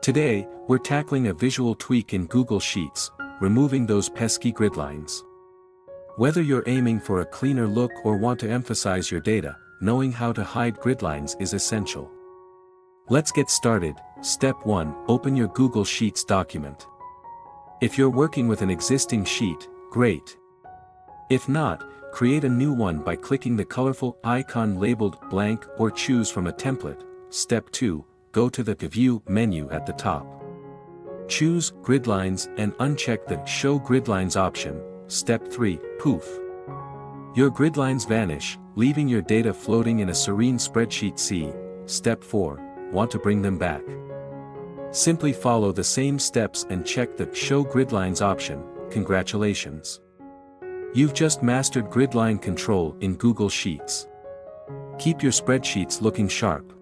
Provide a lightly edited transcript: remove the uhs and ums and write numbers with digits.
Today, we're tackling a visual tweak in Google Sheets, removing those pesky grid lines. Whether you're aiming for a cleaner look or want to emphasize your data, knowing how to hide grid lines is essential. Let's get started. Step 1. Open your Google Sheets document. If you're working with an existing sheet, great. If not, create a new one by clicking the colorful icon labeled blank or choose from a template. Step 2. Go to the View menu at the top. Choose Grid Lines and uncheck the Show Grid Lines option. Step 3. Poof! Your grid lines vanish, leaving your data floating in a serene spreadsheet sea. Step 4. Want to bring them back? Simply follow the same steps and check the Show Grid Lines option. Congratulations! You've just mastered grid line control in Google Sheets. Keep your spreadsheets looking sharp.